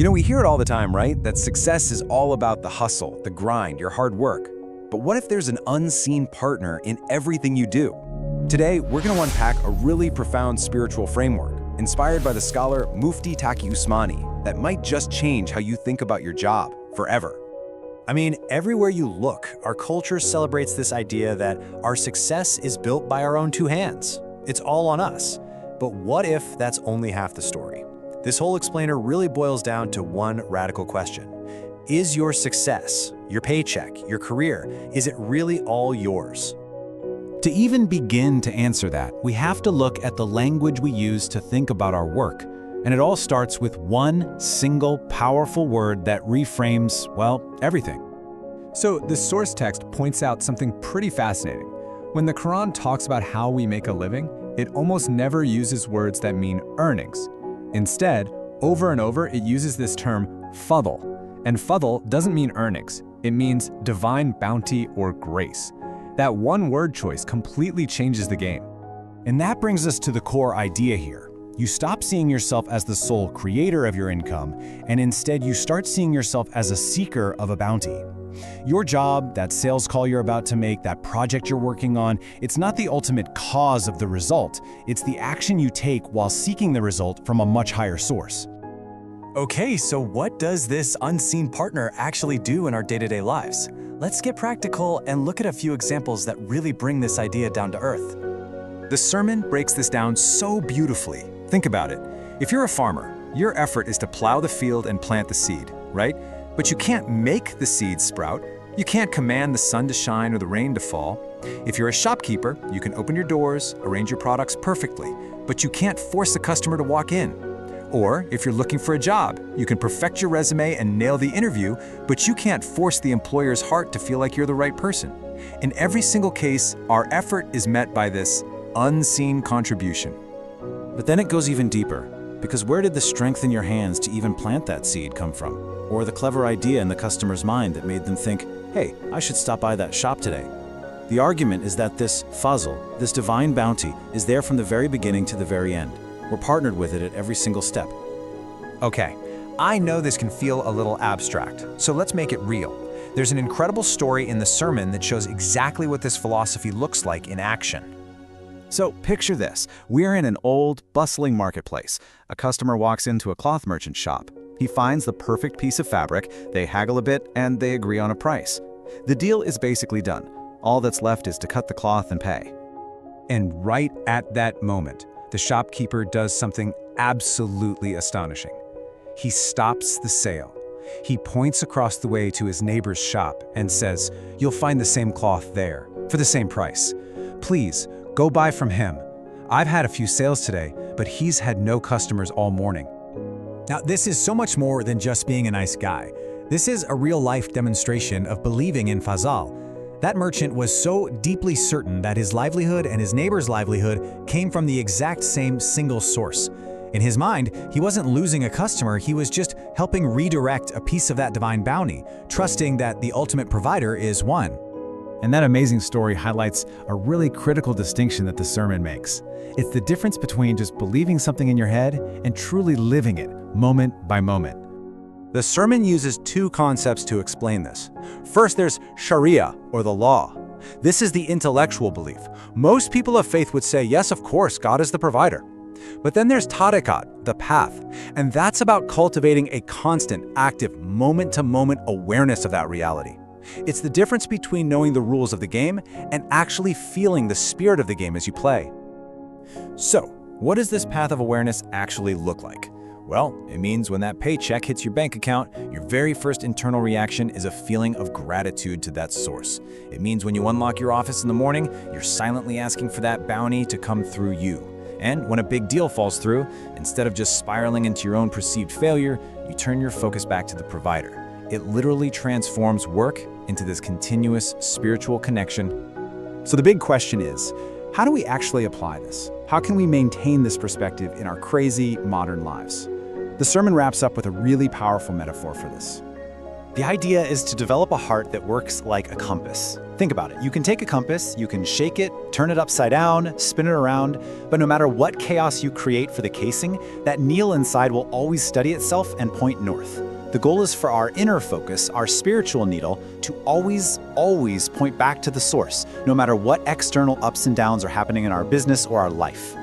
We hear it all the time, right? That success is all about the hustle, the grind, your hard work. But what if there's an unseen partner in everything you do? Today, we're going to unpack a really profound spiritual framework, inspired by the scholar Mufti Taqi Usmani, that might just change how you think about your job forever. Everywhere you look, our culture celebrates this idea that our success is built by our own two hands. It's all on us. But what if that's only half the story? This whole explainer really boils down to one radical question. Is your success, your paycheck, your career, is it really all yours? To even begin to answer that, we have to look at the language we use to think about our work. And it all starts with one single powerful word that reframes, well, everything. So the source text points out something pretty fascinating. When the Quran talks about how we make a living, it almost never uses words that mean earnings. Instead, over and over, it uses this term fadl. And fadl doesn't mean earnings. It means divine bounty or grace. That one word choice completely changes the game. And that brings us to the core idea here. You stop seeing yourself as the sole creator of your income, and instead you start seeing yourself as a seeker of a bounty. Your job, that sales call you're about to make, that project you're working on, it's not the ultimate cause of the result. It's the action you take while seeking the result from a much higher source. Okay, so what does this unseen partner actually do in our day-to-day lives? Let's get practical and look at a few examples that really bring this idea down to earth. The sermon breaks this down so beautifully. Think about it. If you're a farmer, your effort is to plow the field and plant the seed, right? But you can't make the seeds sprout. You can't command the sun to shine or the rain to fall. If you're a shopkeeper, you can open your doors, arrange your products perfectly, but you can't force the customer to walk in. Or if you're looking for a job, you can perfect your resume and nail the interview, but you can't force the employer's heart to feel like you're the right person. In every single case, our effort is met by this unseen contribution. But then it goes even deeper, because where did the strength in your hands to even plant that seed come from? Or the clever idea in the customer's mind that made them think, hey, I should stop by that shop today. The argument is that this fazl, this divine bounty, is there from the very beginning to the very end. We're partnered with it at every single step. Okay, I know this can feel a little abstract, so let's make it real. There's an incredible story in the sermon that shows exactly what this philosophy looks like in action. So picture this. We're in an old, bustling marketplace. A customer walks into a cloth merchant shop. He finds the perfect piece of fabric, they haggle a bit, and they agree on a price. The deal is basically done. All that's left is to cut the cloth and pay. And right at that moment, the shopkeeper does something absolutely astonishing. He stops the sale. He points across the way to his neighbor's shop and says, "You'll find the same cloth there, for the same price. Please, go buy from him. I've had a few sales today, but he's had no customers all morning." Now, this is so much more than just being a nice guy. This is a real-life demonstration of believing in fazl. That merchant was so deeply certain that his livelihood and his neighbor's livelihood came from the exact same single source. In his mind, he wasn't losing a customer, he was just helping redirect a piece of that divine bounty, trusting that the ultimate provider is one. And that amazing story highlights a really critical distinction that the sermon makes. It's the difference between just believing something in your head and truly living it, moment by moment. The sermon uses two concepts to explain this. First, there's Sharia, or the law. This is the intellectual belief. Most people of faith would say, yes, of course, God is the provider. But then there's Tariqat, the path, and that's about cultivating a constant, active, moment-to-moment awareness of that reality. It's the difference between knowing the rules of the game and actually feeling the spirit of the game as you play. So, what does this path of awareness actually look like? Well, it means when that paycheck hits your bank account, your very first internal reaction is a feeling of gratitude to that source. It means when you unlock your office in the morning, you're silently asking for that bounty to come through you. And when a big deal falls through, instead of just spiraling into your own perceived failure, you turn your focus back to the provider. It literally transforms work into this continuous spiritual connection. So the big question is, how do we actually apply this? How can we maintain this perspective in our crazy modern lives? The sermon wraps up with a really powerful metaphor for this. The idea is to develop a heart that works like a compass. Think about it. You can take a compass, you can shake it, turn it upside down, spin it around, but no matter what chaos you create for the casing, that needle inside will always steady itself and point north. The goal is for our inner focus, our spiritual needle, to always point back to the source, no matter what external ups and downs are happening in our business or our life.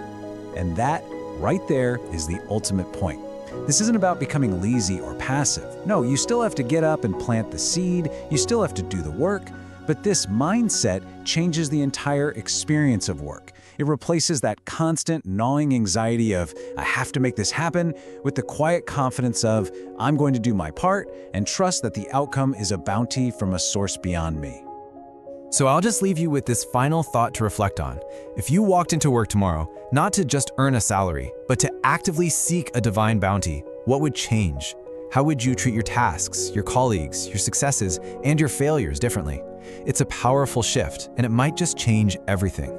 And that, right there, is the ultimate point. This isn't about becoming lazy or passive. No, you still have to get up and plant the seed, you still have to do the work, but this mindset changes the entire experience of work. It replaces that constant gnawing anxiety of, I have to make this happen, with the quiet confidence of, I'm going to do my part and trust that the outcome is a bounty from a source beyond me. So I'll just leave you with this final thought to reflect on. If you walked into work tomorrow, not to just earn a salary, but to actively seek a divine bounty, what would change? How would you treat your tasks, your colleagues, your successes, and your failures differently? It's a powerful shift, and it might just change everything.